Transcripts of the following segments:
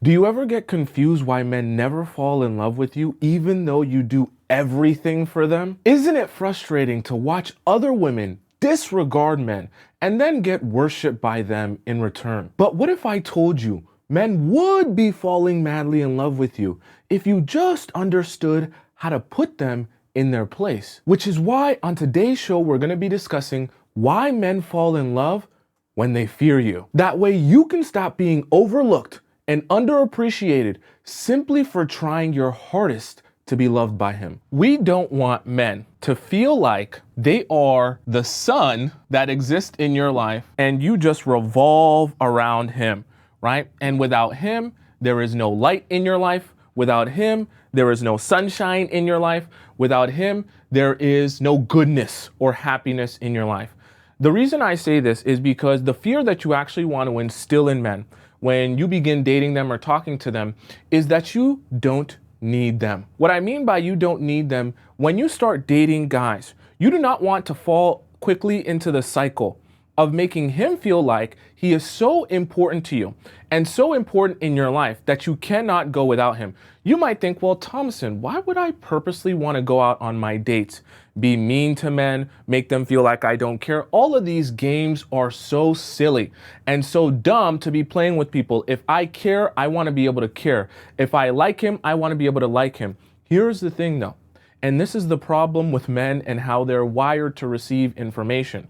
Do you ever get confused why men never fall in love with you even though you do everything for them? Isn't it frustrating to watch other women disregard men and then get worshipped by them in return? But what if I told you men would be falling madly in love with you if you just understood how to put them in their place? Which is why on today's show we're going to be discussing why men fall in love when they fear you. That way you can stop being overlooked and underappreciated simply for trying your hardest to be loved by him. We don't want men to feel like they are the sun that exists in your life and you just revolve around him, right? And without him, there is no light in your life. Without him, there is no sunshine in your life. Without him, there is no goodness or happiness in your life. The reason I say this is because the fear that you actually want to instill in men when you begin dating them or talking to them is that you don't need them. What I mean by you don't need them, when you start dating guys, you do not want to fall quickly into the cycle of making him feel like he is so important to you and so important in your life that you cannot go without him. You might think, well, Tomisin, why would I purposely want to go out on my dates, be mean to men, make them feel like I don't care? All of these games are so silly and so dumb to be playing with people. If I care, I want to be able to care. If I like him, I want to be able to like him. Here's the thing though, and this is the problem with men and how they're wired to receive information.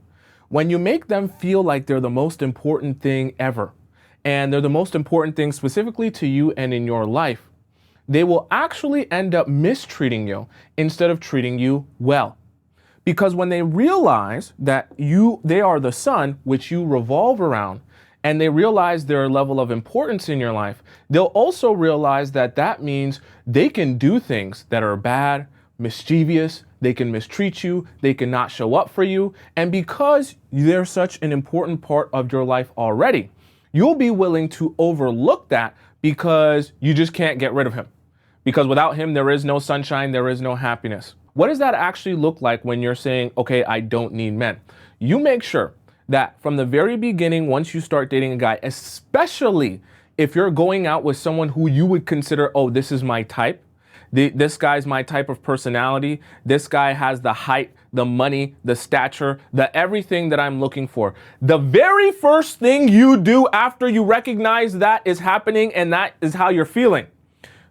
When you make them feel like they're the most important thing ever, and they're the most important thing specifically to you and in your life, they will actually end up mistreating you instead of treating you well. Because when they realize that they are the sun which you revolve around, and they realize their level of importance in your life, they'll also realize that that means they can do things that are bad, mischievous, they can mistreat you, they can not show up for you. And because they're such an important part of your life already, you'll be willing to overlook that because you just can't get rid of him. Because without him, there is no sunshine, there is no happiness. What does that actually look like when you're saying, okay, I don't need men? You make sure that from the very beginning, once you start dating a guy, especially if you're going out with someone who you would consider, oh, this is my type, this guy's my type of personality, this guy has the height, the money, the stature, the everything that I'm looking for. The very first thing you do after you recognize that is happening and that is how you're feeling,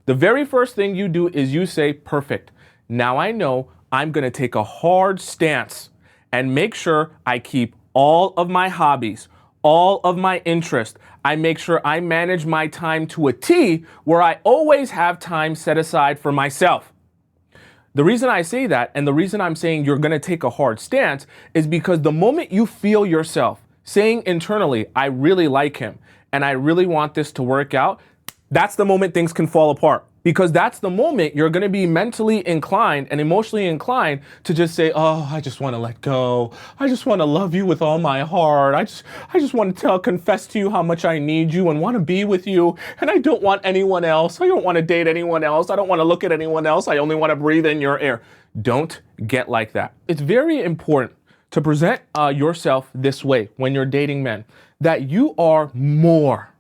the very first thing you do is you say, perfect. Now I know I'm going to take a hard stance and make sure I keep all of my hobbies, all of my interests. I make sure I manage my time to a T where I always have time set aside for myself. The reason I say that, and the reason I'm saying you're going to take a hard stance, is because the moment you feel yourself saying internally, I really like him and I really want this to work out, that's the moment things can fall apart. Because that's the moment you're going to be mentally inclined and emotionally inclined to just say, oh, I just want to let go. I just want to love you with all my heart. I just want to confess to you how much I need you and want to be with you. And I don't want anyone else. I don't want to date anyone else. I don't want to look at anyone else. I only want to breathe in your air. Don't get like that. It's very important to present yourself this way when you're dating men, that you are more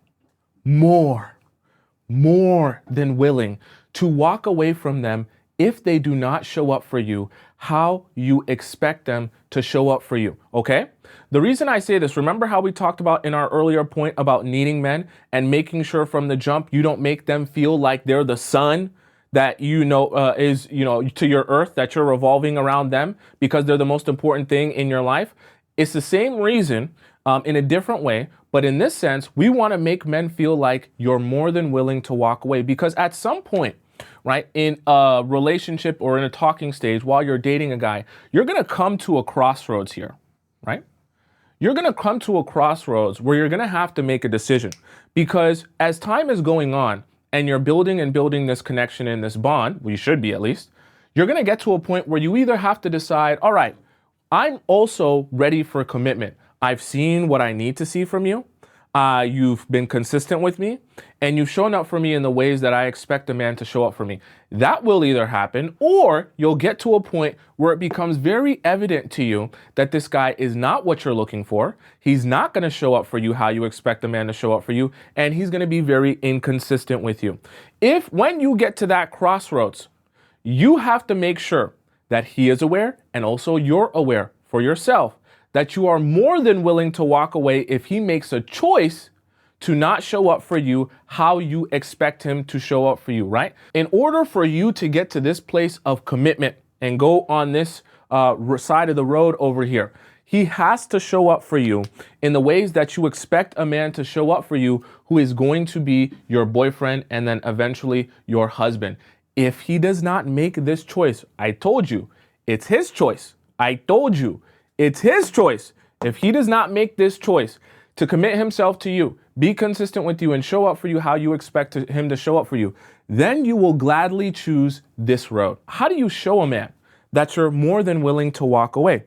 than willing to walk away from them if they do not show up for you how you expect them to show up for you, okay? The reason I say this, remember how we talked about in our earlier point about needing men and making sure from the jump you don't make them feel like they're the sun that is to your earth, that you're revolving around them because they're the most important thing in your life? It's the same reason in a different way. But in this sense, we want to make men feel like you're more than willing to walk away, because at some point, right, in a relationship or in a talking stage while you're dating a guy, you're going to come to a crossroads here, right? You're going to come to a crossroads where you're going to have to make a decision, because as time is going on and you're building and building this connection and this bond, well, you should be at least, you're going to get to a point where you either have to decide, all right, I'm also ready for commitment. I've seen what I need to see from you. You've been consistent with me, and you've shown up for me in the ways that I expect a man to show up for me. That will either happen, or you'll get to a point where it becomes very evident to you that this guy is not what you're looking for. He's not going to show up for you how you expect a man to show up for you, and he's going to be very inconsistent with you. When you get to that crossroads, you have to make sure that he is aware, and also you're aware for yourself, that you are more than willing to walk away if he makes a choice to not show up for you how you expect him to show up for you, right? In order for you to get to this place of commitment and go on this side of the road over here, he has to show up for you in the ways that you expect a man to show up for you, who is going to be your boyfriend and then eventually your husband. If he does not make this choice, I told you, it's his choice. I told you, it's his choice. If he does not make this choice to commit himself to you, be consistent with you, and show up for you how you expect him to show up for you, then you will gladly choose this road. How do you show a man that you're more than willing to walk away?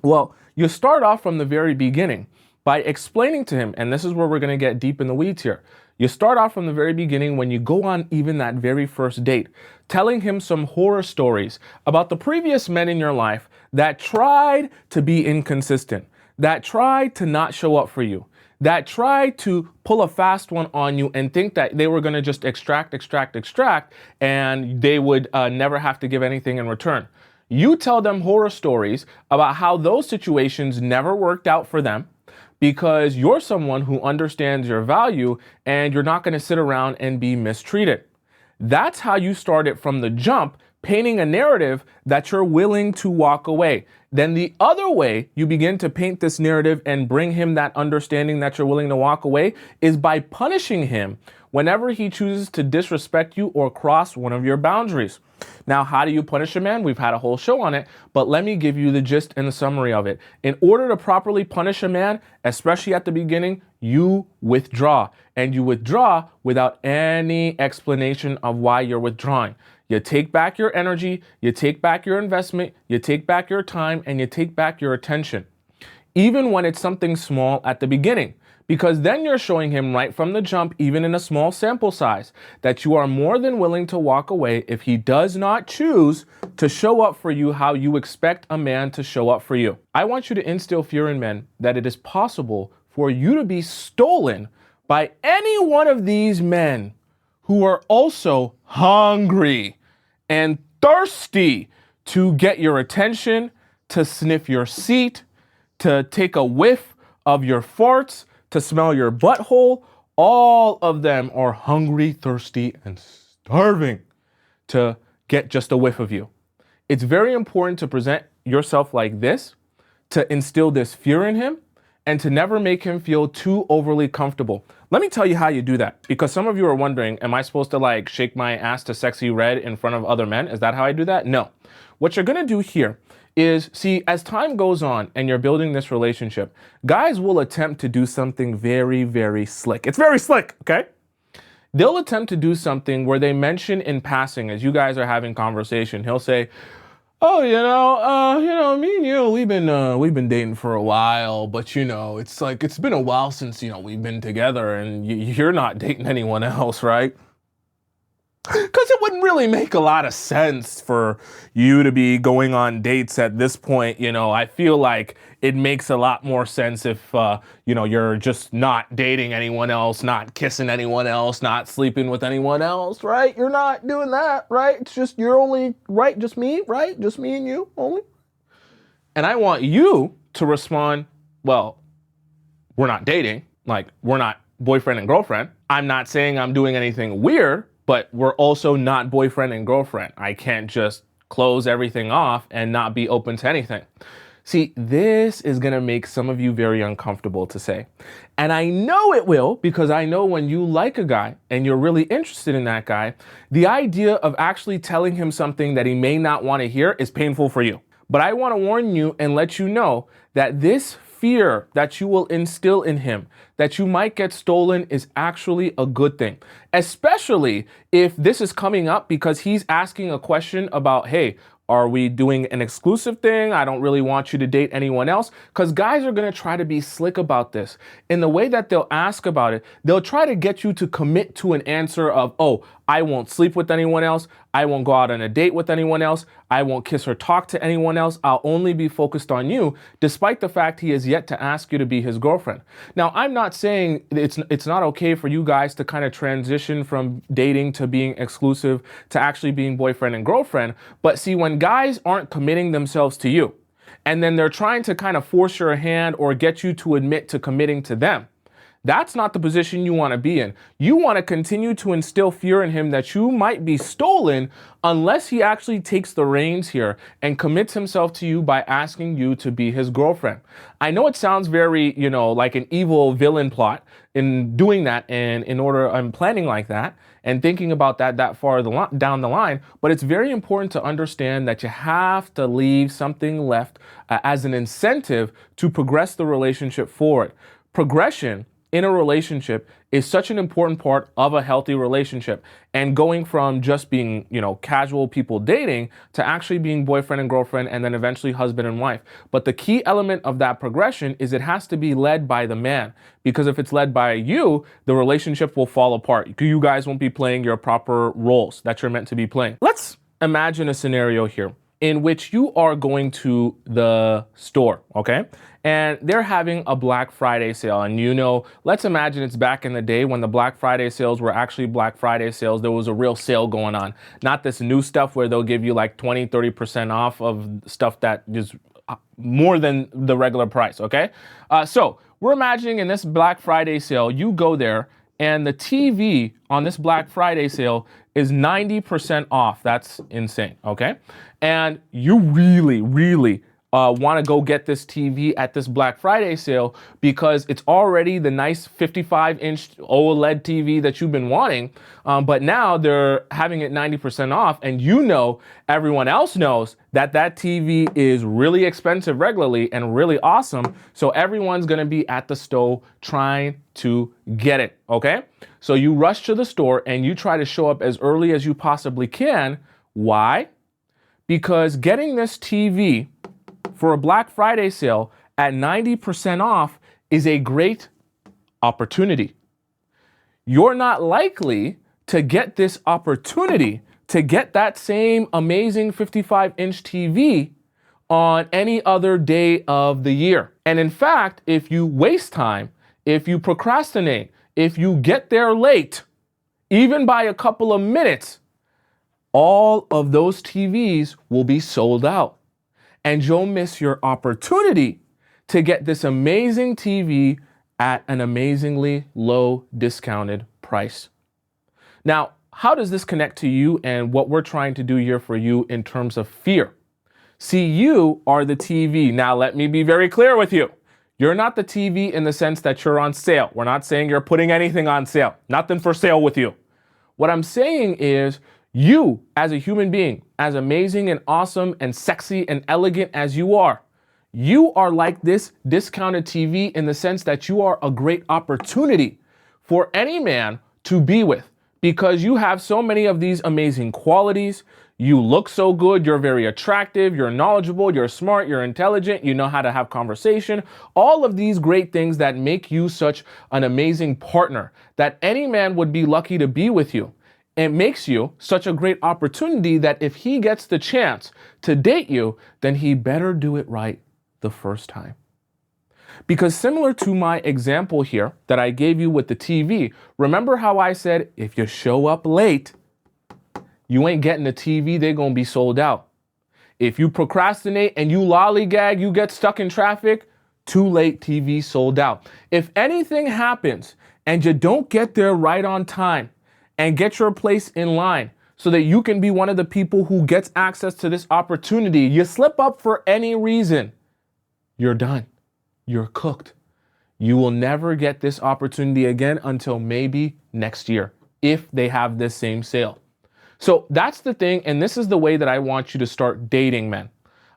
Well, you start off from the very beginning by explaining to him, and this is where we're going to get deep in the weeds here. You start off from the very beginning when you go on even that very first date, telling him some horror stories about the previous men in your life that tried to be inconsistent, that tried to not show up for you, that tried to pull a fast one on you and think that they were going to just extract, and they would never have to give anything in return. You tell them horror stories about how those situations never worked out for them, because you're someone who understands your value and you're not going to sit around and be mistreated. That's how you start it from the jump, painting a narrative that you're willing to walk away. Then the other way you begin to paint this narrative and bring him that understanding that you're willing to walk away is by punishing him whenever he chooses to disrespect you or cross one of your boundaries. Now, how do you punish a man? We've had a whole show on it, but let me give you the gist and the summary of it. In order to properly punish a man, especially at the beginning, you withdraw. And you withdraw without any explanation of why you're withdrawing. You take back your energy, you take back your investment, you take back your time, and you take back your attention. Even when it's something small at the beginning. Because then you're showing him right from the jump, even in a small sample size, that you are more than willing to walk away if he does not choose to show up for you how you expect a man to show up for you. I want you to instill fear in men that it is possible for you to be stolen by any one of these men who are also hungry and thirsty to get your attention, to sniff your seat, to take a whiff of your farts, to smell your butthole. All of them are hungry, thirsty, and starving to get just a whiff of you. It's very important to present yourself like this, to instill this fear in him, and to never make him feel too overly comfortable. Let me tell you how you do that, because some of you are wondering, am I supposed to like shake my ass to sexy red in front of other men? Is that how I do that? No. What you're gonna do here is, see, as time goes on and you're building this relationship, guys will attempt to do something very, very slick. It's very slick, okay? They'll attempt to do something where they mention in passing, as you guys are having conversation, he'll say, oh, me and you, we've been dating for a while, but it's been a while since, we've been together, and you're not dating anyone else, right? Because it wouldn't really make a lot of sense for you to be going on dates at this point. I feel like it makes a lot more sense if, you're just not dating anyone else, not kissing anyone else, not sleeping with anyone else, right? You're not doing that, right? It's just, you're only, right? Just me, right? Just me and you only. And I want you to respond, well, we're not dating. Like, we're not boyfriend and girlfriend. I'm not saying I'm doing anything weird, but we're also not boyfriend and girlfriend. I can't just close everything off and not be open to anything. See, this is gonna make some of you very uncomfortable to say. And I know it will, because I know when you like a guy and you're really interested in that guy, the idea of actually telling him something that he may not wanna hear is painful for you. But I wanna warn you and let you know that this fear that you will instill in him, that you might get stolen, is actually a good thing. Especially if this is coming up because he's asking a question about, hey, Are we doing an exclusive thing? I don't really want you to date anyone else. Because guys are going to try to be slick about this. In the way that they'll ask about it, they'll try to get you to commit to an answer of, oh, I won't sleep with anyone else. I won't go out on a date with anyone else. I won't kiss or talk to anyone else. I'll only be focused on you, despite the fact he has yet to ask you to be his girlfriend. Now, I'm not saying it's not okay for you guys to kind of transition from dating to being exclusive to actually being boyfriend and girlfriend. But see, when guys aren't committing themselves to you, and then they're trying to kind of force your hand or get you to admit to committing to them, that's not the position you want to be in. You want to continue to instill fear in him that you might be stolen unless he actually takes the reins here and commits himself to you by asking you to be his girlfriend. I know it sounds very, like an evil villain plot in doing that, and I'm planning like that and thinking about that far down the line, but it's very important to understand that you have to leave something left as an incentive to progress the relationship forward. Progression in a relationship is such an important part of a healthy relationship, and going from just being, casual people dating to actually being boyfriend and girlfriend and then eventually husband and wife. But the key element of that progression is it has to be led by the man, because if it's led by you, the relationship will fall apart. You guys won't be playing your proper roles that you're meant to be playing. Let's imagine a scenario here in which you are going to the store, okay? And they're having a Black Friday sale. And let's imagine it's back in the day when the Black Friday sales were actually Black Friday sales. There was a real sale going on. Not this new stuff where they'll give you like 20, 30% off of stuff that is more than the regular price, okay? So we're imagining in this Black Friday sale, you go there and the TV on this Black Friday sale is 90% off. That's insane, okay? And you really, really want to go get this TV at this Black Friday sale because it's already the nice 55-inch OLED TV that you've been wanting, but now they're having it 90% off, and everyone else knows that TV is really expensive regularly and really awesome, so everyone's going to be at the store trying to get it, okay? So you rush to the store and you try to show up as early as you possibly can. Why? Because getting this TV for a Black Friday sale at 90% off is a great opportunity. You're not likely to get this opportunity to get that same amazing 55-inch TV on any other day of the year. And in fact, if you waste time, if you procrastinate, if you get there late, even by a couple of minutes, all of those TVs will be sold out. And you'll miss your opportunity to get this amazing TV at an amazingly low discounted price. Now, how does this connect to you and what we're trying to do here for you in terms of fear? See, you are the TV. Now, let me be very clear with you. You're not the TV in the sense that you're on sale. We're not saying you're putting anything on sale. Nothing for sale with you. What I'm saying is you, as a human being, as amazing and awesome and sexy and elegant as you are like this discounted TV in the sense that you are a great opportunity for any man to be with, because you have so many of these amazing qualities. You look so good, you're very attractive, you're knowledgeable, you're smart, you're intelligent, you know how to have conversation. All of these great things that make you such an amazing partner that any man would be lucky to be with you. It makes you such a great opportunity that if he gets the chance to date you, then he better do it right the first time. Because similar to my example here that I gave you with the TV, remember how I said, if you show up late, you ain't getting the TV, they're going to be sold out. If you procrastinate and you lollygag, you get stuck in traffic, too late, TV sold out. If anything happens and you don't get there right on time and get your place in line so that you can be one of the people who gets access to this opportunity, you slip up for any reason, you're done. You're cooked. You will never get this opportunity again until maybe next year, if they have this same sale. So that's the thing, and this is the way that I want you to start dating men.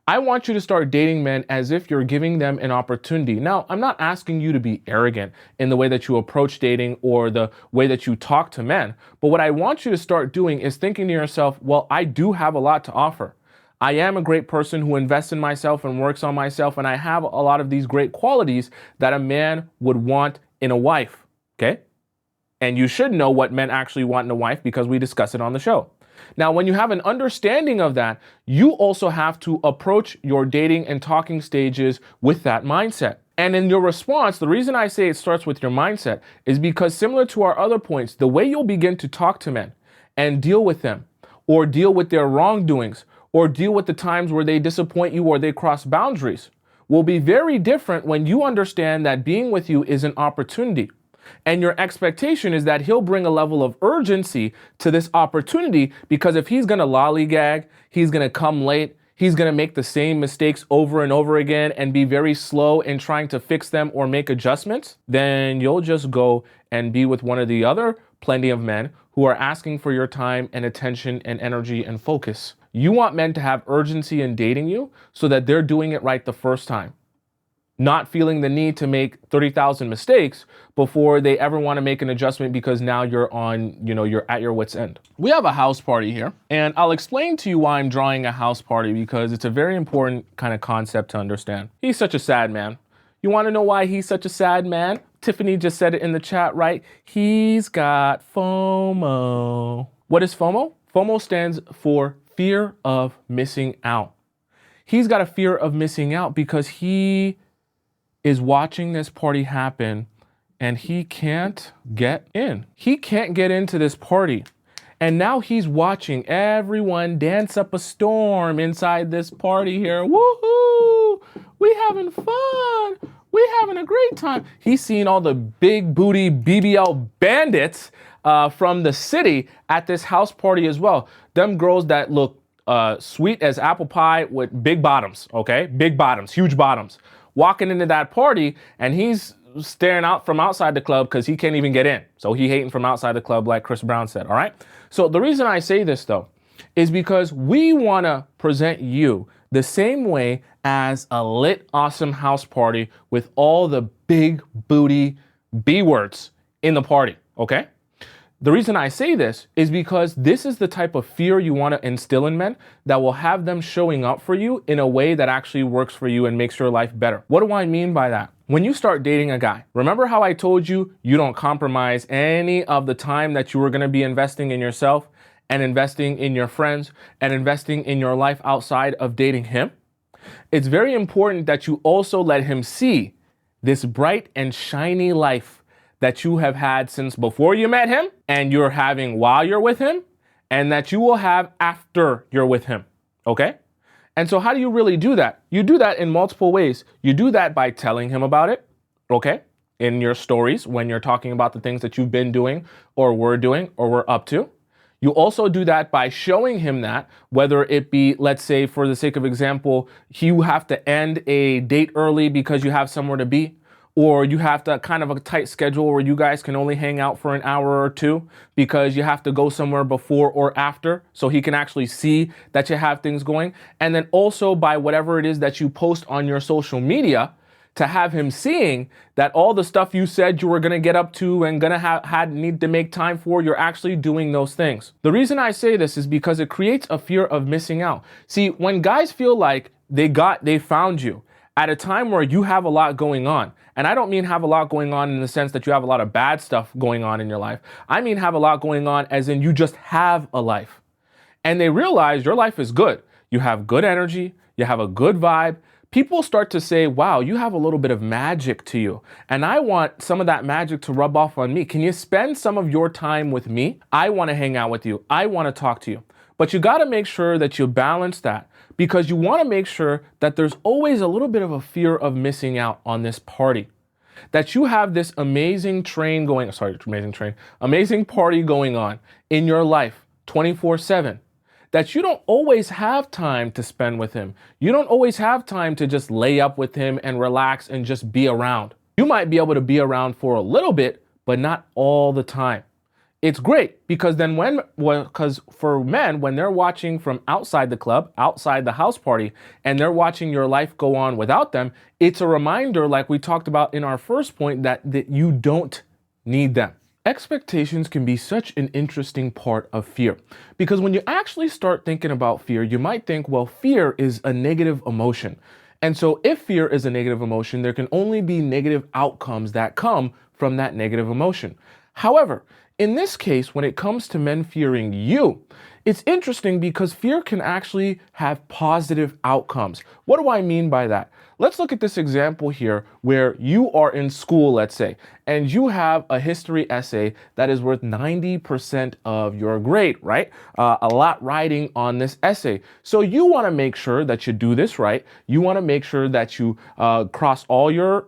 I want you to start dating men as if you're giving them an opportunity. Now, I'm not asking you to be arrogant in the way that you approach dating or the way that you talk to men, but what I want you to start doing is thinking to yourself, well, I do have a lot to offer. I am a great person who invests in myself and works on myself, and I have a lot of these great qualities that a man would want in a wife, okay? And you should know what men actually want in a wife because we discuss it on the show. Now, when you have an understanding of that, you also have to approach your dating and talking stages with that mindset. And in your response, the reason I say it starts with your mindset is because similar to our other points, the way you'll begin to talk to men and deal with them or deal with their wrongdoings or deal with the times where they disappoint you or they cross boundaries will be very different when you understand that being with you is an opportunity. And your expectation is that he'll bring a level of urgency to this opportunity, because if he's going to lollygag, he's going to come late, he's going to make the same mistakes over and over again and be very slow in trying to fix them or make adjustments, then you'll just go and be with one of the other plenty of men who are asking for your time and attention and energy and focus. You want men to have urgency in dating you so that they're doing it right the first time, not feeling the need to make 30,000 mistakes before they ever want to make an adjustment because now you're at your wit's end. We have a house party here, and I'll explain to you why I'm drawing a house party, because it's a very important kind of concept to understand. He's such a sad man. You want to know why he's such a sad man? Tiffany just said it in the chat, right? He's got FOMO. What is FOMO? FOMO stands for fear of missing out. He's got a fear of missing out because he is watching this party happen and he can't get in. He can't get into this party. And now he's watching everyone dance up a storm inside this party here. Woohoo! We having fun. We having a great time. He's seeing all the big booty BBL bandits from the city at this house party as well. Them girls that look sweet as apple pie with big bottoms, okay? Big bottoms, huge bottoms. Walking into that party, and he's staring out from outside the club because he can't even get in. So he hating from outside the club, like Chris Brown said, all right? So the reason I say this, though, is because we want to present you the same way as a lit, awesome house party with all the big booty B words in the party, okay? The reason I say this is because this is the type of fear you want to instill in men that will have them showing up for you in a way that actually works for you and makes your life better. What do I mean by that? When you start dating a guy, remember how I told you you don't compromise any of the time that you were going to be investing in yourself and investing in your friends and investing in your life outside of dating him? It's very important that you also let him see this bright and shiny life that you have had since before you met him, and you're having while you're with him, and that you will have after you're with him, okay? And so how do you really do that? You do that in multiple ways. You do that by telling him about it, okay? In your stories, when you're talking about the things that you've been doing or were up to. You also do that by showing him that, whether it be, let's say, for the sake of example, you have to end a date early because you have somewhere to be, or you have to kind of a tight schedule where you guys can only hang out for an hour or two because you have to go somewhere before or after, so he can actually see that you have things going. And then also by whatever it is that you post on your social media, to have him seeing that all the stuff you said you were going to get up to and going to need to make time for, you're actually doing those things. The reason I say this is because it creates a fear of missing out. See, when guys feel like they found you at a time where you have a lot going on, and I don't mean have a lot going on in the sense that you have a lot of bad stuff going on in your life. I mean have a lot going on as in you just have a life. And they realize your life is good. You have good energy. You have a good vibe. People start to say, wow, you have a little bit of magic to you. And I want some of that magic to rub off on me. Can you spend some of your time with me? I want to hang out with you. I want to talk to you. But you got to make sure that you balance that, because you want to make sure that there's always a little bit of a fear of missing out on this party. That you have this amazing party going on in your life 24/7. That you don't always have time to spend with him. You don't always have time to just lay up with him and relax and just be around. You might be able to be around for a little bit, but not all the time. It's great because then because for men, when they're watching from outside the club, outside the house party, and they're watching your life go on without them, it's a reminder, like we talked about in our first point, that you don't need them. Expectations can be such an interesting part of fear because when you actually start thinking about fear, you might think, well, fear is a negative emotion. And so if fear is a negative emotion, there can only be negative outcomes that come from that negative emotion. However, in this case, when it comes to men fearing you, it's interesting because fear can actually have positive outcomes. What do I mean by that? Let's look at this example here where you are in school, let's say, and you have a history essay that is worth 90% of your grade, right? A lot riding on this essay. So you want to make sure that you do this right. You want to make sure that you cross all your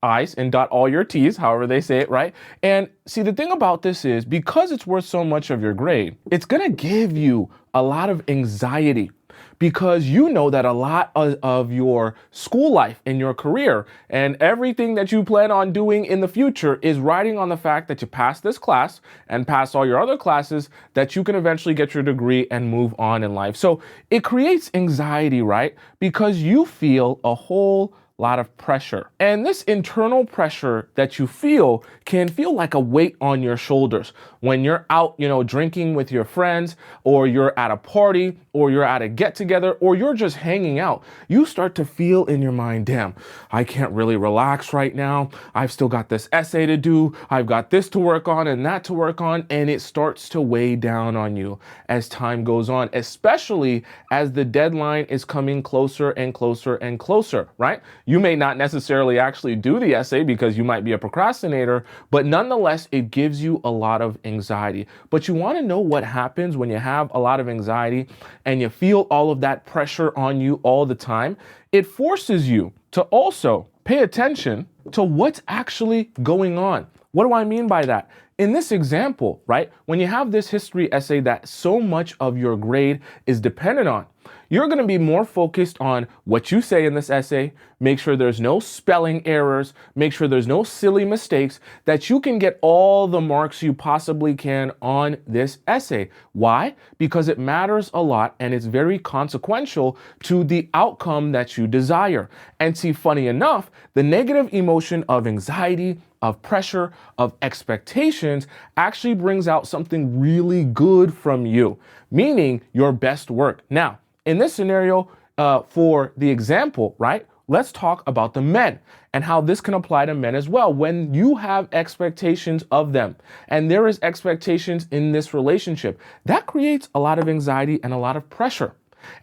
I's and dot all your T's, however they say it, right? And see, the thing about this is because it's worth so much of your grade, it's going to give you a lot of anxiety because you know that a lot of your school life and your career and everything that you plan on doing in the future is riding on the fact that you pass this class and pass all your other classes, that you can eventually get your degree and move on in life. So it creates anxiety, right? Because you feel a whole lot of pressure. And this internal pressure that you feel can feel like a weight on your shoulders when you're out, drinking with your friends, or you're at a party, or you're at a get together, or you're just hanging out. You start to feel in your mind, damn, I can't really relax right now. I've still got this essay to do. I've got this to work on and that to work on. And it starts to weigh down on you as time goes on, especially as the deadline is coming closer and closer and closer, right? You may not necessarily actually do the essay because you might be a procrastinator, but nonetheless, it gives you a lot of anxiety. But you want to know what happens when you have a lot of anxiety and you feel all of that pressure on you all the time? It forces you to also pay attention to what's actually going on. What do I mean by that? In this example, right, when you have this history essay that so much of your grade is dependent on, you're going to be more focused on what you say in this essay, make sure there's no spelling errors, make sure there's no silly mistakes, that you can get all the marks you possibly can on this essay. Why? Because it matters a lot and it's very consequential to the outcome that you desire. And see, funny enough, the negative emotion of anxiety, of pressure, of expectations actually brings out something really good from you, meaning your best work. Now, in this scenario, for the example, right, let's talk about the men and how this can apply to men as well. When you have expectations of them and there is expectations in this relationship, that creates a lot of anxiety and a lot of pressure.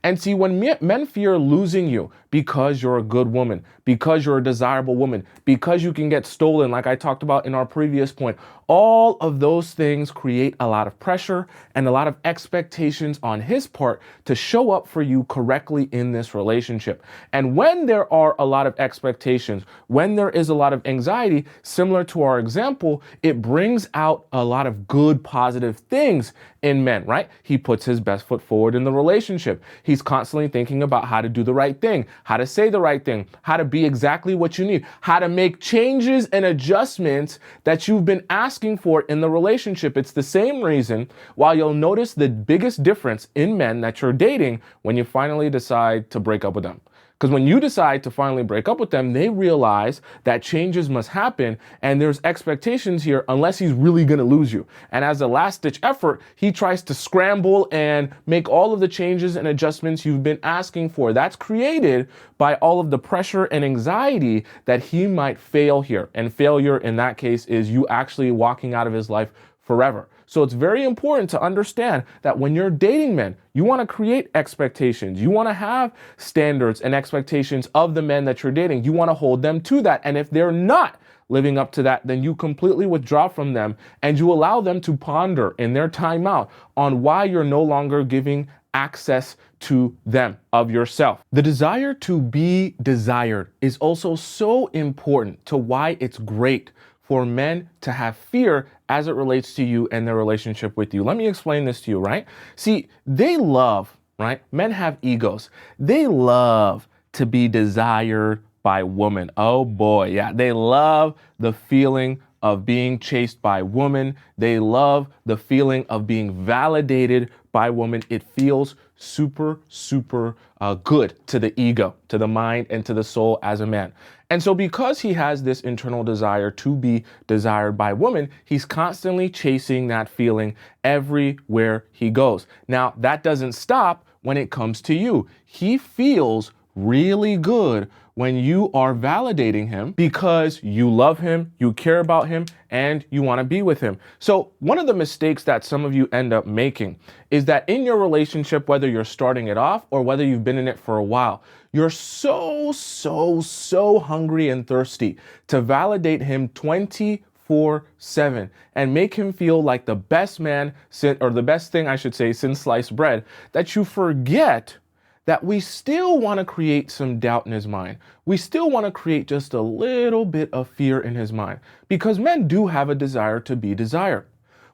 And see, when men fear losing you because you're a good woman, because you're a desirable woman, because you can get stolen, like I talked about in our previous point, all of those things create a lot of pressure and a lot of expectations on his part to show up for you correctly in this relationship. And when there are a lot of expectations, when there is a lot of anxiety, similar to our example, it brings out a lot of good, positive things in men, right? He puts his best foot forward in the relationship. He's constantly thinking about how to do the right thing, how to say the right thing, how to be exactly what you need, how to make changes and adjustments that you've been asking for in the relationship. It's the same reason why you'll notice the biggest difference in men that you're dating when you finally decide to break up with them. Because when you decide to finally break up with them, they realize that changes must happen and there's expectations here unless he's really going to lose you. And as a last ditch effort, he tries to scramble and make all of the changes and adjustments you've been asking for. That's created by all of the pressure and anxiety that he might fail here. And failure in that case is you actually walking out of his life forever. So it's very important to understand that when you're dating men, you want to create expectations. You want to have standards and expectations of the men that you're dating. You want to hold them to that. And if they're not living up to that, then you completely withdraw from them and you allow them to ponder in their time out on why you're no longer giving access to them of yourself. The desire to be desired is also so important to why it's great for men to have fear as it relates to you and their relationship with you. Let me explain this to you, right? See, they love, right? Men have egos. They love to be desired by women. Oh boy, yeah. They love the feeling of being chased by women. They love the feeling of being validated by women. It feels super, super good to the ego, to the mind, and to the soul as a man. And so because he has this internal desire to be desired by women, he's constantly chasing that feeling everywhere he goes. Now, that doesn't stop when it comes to you. He feels really good when you are validating him because you love him, you care about him, and you want to be with him. So one of the mistakes that some of you end up making is that in your relationship, whether you're starting it off or whether you've been in it for a while, you're so hungry and thirsty to validate him 24/7 and make him feel like the best man, or the best thing I should say, since sliced bread, that you forget that we still want to create some doubt in his mind. We still want to create just a little bit of fear in his mind, because men do have a desire to be desired.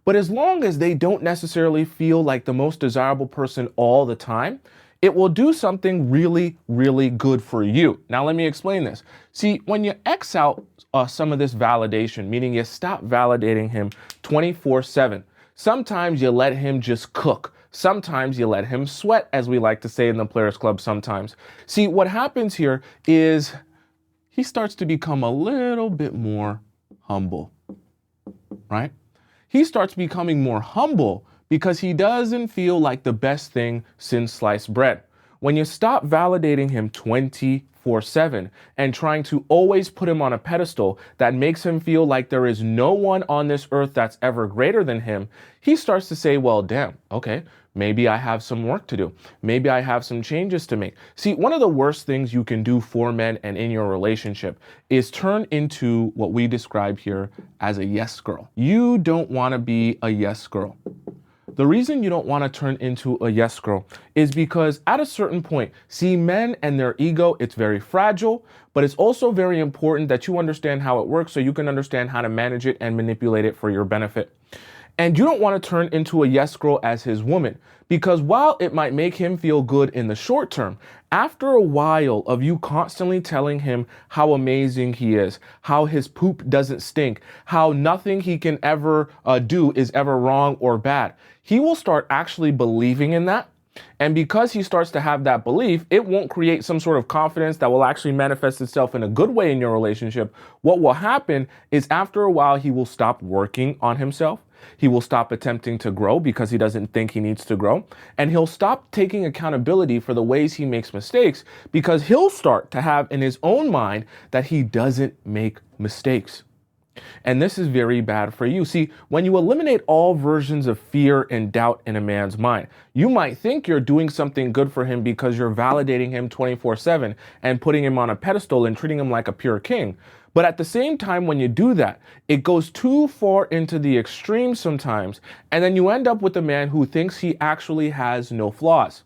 But as long as they don't necessarily feel like the most desirable person all the time, it will do something really, really good for you. Now, let me explain this. See, when you X out some of this validation, meaning you stop validating him 24/7, sometimes you let him just cook. Sometimes you let him sweat, as we like to say in the Players Club sometimes. See, what happens here is he starts to become a little bit more humble, right? He starts becoming more humble because he doesn't feel like the best thing since sliced bread. When you stop validating him 24/7 and trying to always put him on a pedestal that makes him feel like there is no one on this earth that's ever greater than him, he starts to say, well, damn, okay, maybe I have some work to do. Maybe I have some changes to make. See, one of the worst things you can do for men and in your relationship is turn into what we describe here as a yes girl. You don't want to be a yes girl. The reason you don't want to turn into a yes girl is because at a certain point, see, men and their ego, it's very fragile, but it's also very important that you understand how it works so you can understand how to manage it and manipulate it for your benefit. And you don't want to turn into a yes girl as his woman, because while it might make him feel good in the short term, after a while of you constantly telling him how amazing he is, how his poop doesn't stink, how nothing he can ever do is ever wrong or bad, he will start actually believing in that. And because he starts to have that belief, it won't create some sort of confidence that will actually manifest itself in a good way in your relationship. What will happen is after a while, he will stop working on himself. He will stop attempting to grow because he doesn't think he needs to grow. And he'll stop taking accountability for the ways he makes mistakes because he'll start to have in his own mind that he doesn't make mistakes. And this is very bad for you. See, when you eliminate all versions of fear and doubt in a man's mind, you might think you're doing something good for him because you're validating him 24/7 and putting him on a pedestal and treating him like a pure king. But at the same time, when you do that, it goes too far into the extreme sometimes. And then you end up with a man who thinks he actually has no flaws.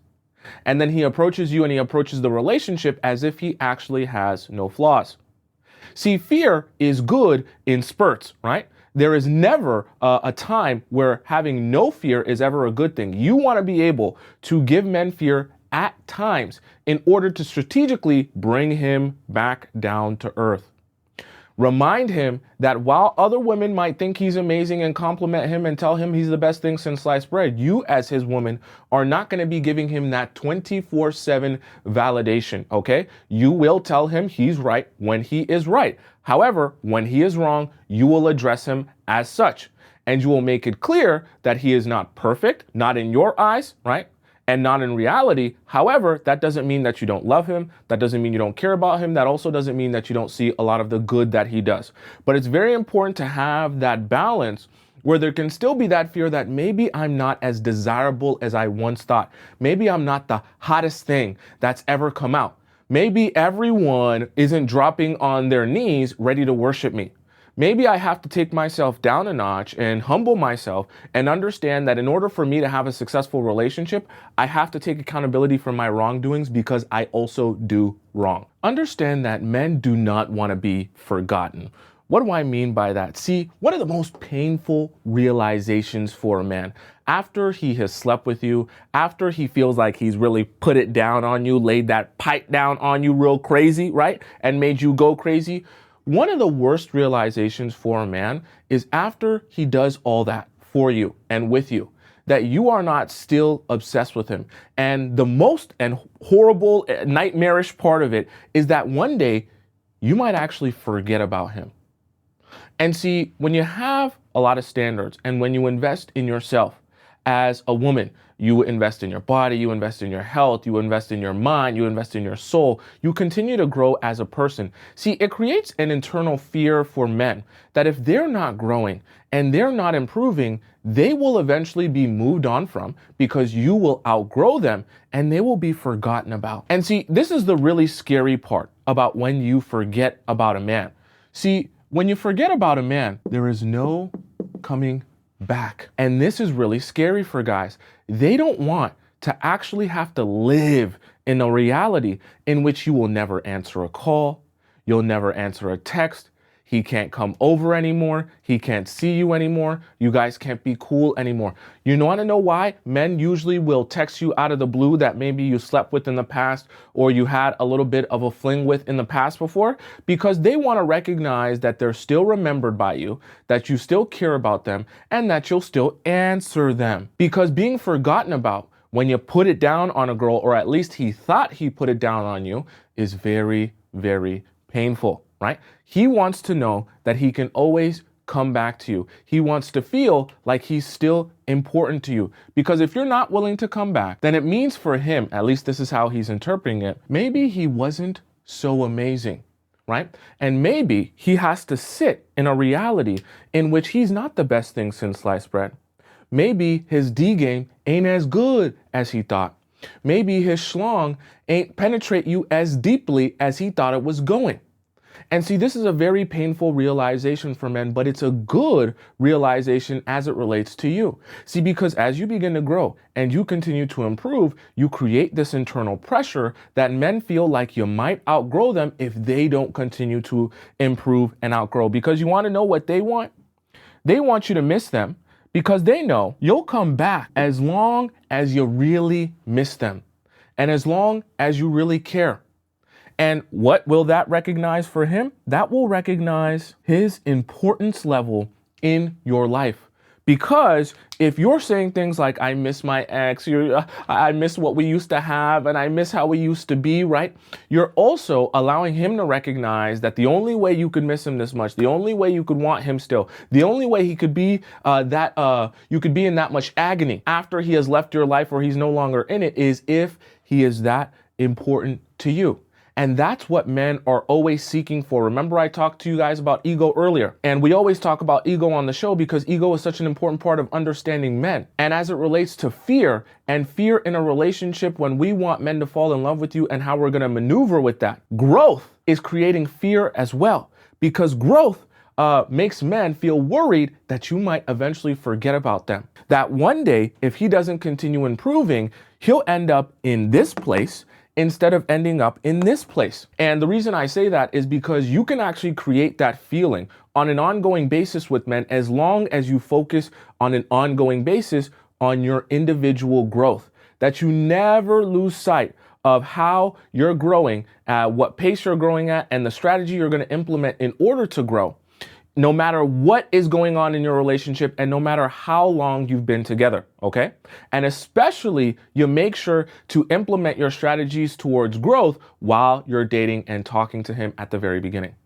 And then he approaches you and he approaches the relationship as if he actually has no flaws. See, fear is good in spurts, right? There is never a time where having no fear is ever a good thing. You want to be able to give men fear at times in order to strategically bring him back down to earth. Remind him that while other women might think he's amazing and compliment him and tell him he's the best thing since sliced bread, you as his woman are not going to be giving him that 24/7 validation, okay? You will tell him he's right when he is right. However, when he is wrong, you will address him as such. And you will make it clear that he is not perfect, not in your eyes, right? And not in reality. However, that doesn't mean that you don't love him. That doesn't mean you don't care about him. That also doesn't mean that you don't see a lot of the good that he does. But it's very important to have that balance where there can still be that fear that maybe I'm not as desirable as I once thought. Maybe I'm not the hottest thing that's ever come out. Maybe everyone isn't dropping on their knees ready to worship me. Maybe I have to take myself down a notch and humble myself and understand that in order for me to have a successful relationship, I have to take accountability for my wrongdoings because I also do wrong. Understand that men do not want to be forgotten. What do I mean by that? See, one of the most painful realizations for a man after he has slept with you, after he feels like he's really put it down on you, laid that pipe down on you real crazy, right? And made you go crazy. one of the worst realizations for a man is after he does all that for you and with you, that you are not still obsessed with him. And the most and horrible, nightmarish part of it is that one day you might actually forget about him. And see, when you have a lot of standards and when you invest in yourself as a woman, you invest in your body, you invest in your health, you invest in your mind, you invest in your soul, you continue to grow as a person. See, it creates an internal fear for men that if they're not growing and they're not improving, they will eventually be moved on from because you will outgrow them and they will be forgotten about. And see, this is the really scary part about when you forget about a man. See, when you forget about a man, there is no coming back. And this is really scary for guys. They don't want to actually have to live in a reality in which you will never answer a call, you'll never answer a text, he can't come over anymore, he can't see you anymore, you guys can't be cool anymore. You want to know why? Men usually will text you out of the blue that maybe you slept with in the past or you had a little bit of a fling with in the past before, because they want to recognize that they're still remembered by you, that you still care about them, and that you'll still answer them. Because being forgotten about when you put it down on a girl, or at least he thought he put it down on you, is very, very painful, right? He wants to know that he can always come back to you. He wants to feel like he's still important to you. Because if you're not willing to come back, then it means for him, at least this is how he's interpreting it, maybe he wasn't so amazing, right? And maybe he has to sit in a reality in which he's not the best thing since sliced bread. Maybe his D game ain't as good as he thought. Maybe his schlong ain't penetrate you as deeply as he thought it was going. And see, this is a very painful realization for men, but it's a good realization as it relates to you. See, because as you begin to grow and you continue to improve, you create this internal pressure that men feel like you might outgrow them if they don't continue to improve and outgrow. Because you want to know what they want? They want you to miss them because they know you'll come back as long as you really miss them and as long as you really care. And what will that recognize for him? That will recognize his importance level in your life. Because if you're saying things like, I miss my ex, I miss what we used to have, and I miss how we used to be, right? You're also allowing him to recognize that the only way you could miss him this much, the only way you could want him still, the only way he could be you could be in that much agony after he has left your life or he's no longer in it is if he is that important to you. And that's what men are always seeking for. Remember, I talked to you guys about ego earlier, and we always talk about ego on the show because ego is such an important part of understanding men. And as it relates to fear and fear in a relationship, when we want men to fall in love with you and how we're going to maneuver with that, growth is creating fear as well, because growth makes men feel worried that you might eventually forget about them. That one day, if he doesn't continue improving, he'll end up in this place instead of ending up in this place. And the reason I say that is because you can actually create that feeling on an ongoing basis with men as long as you focus on an ongoing basis on your individual growth, that you never lose sight of how you're growing, what pace you're growing at, and the strategy you're going to implement in order to grow, no matter what is going on in your relationship and no matter how long you've been together, okay? And especially you make sure to implement your strategies towards growth while you're dating and talking to him at the very beginning.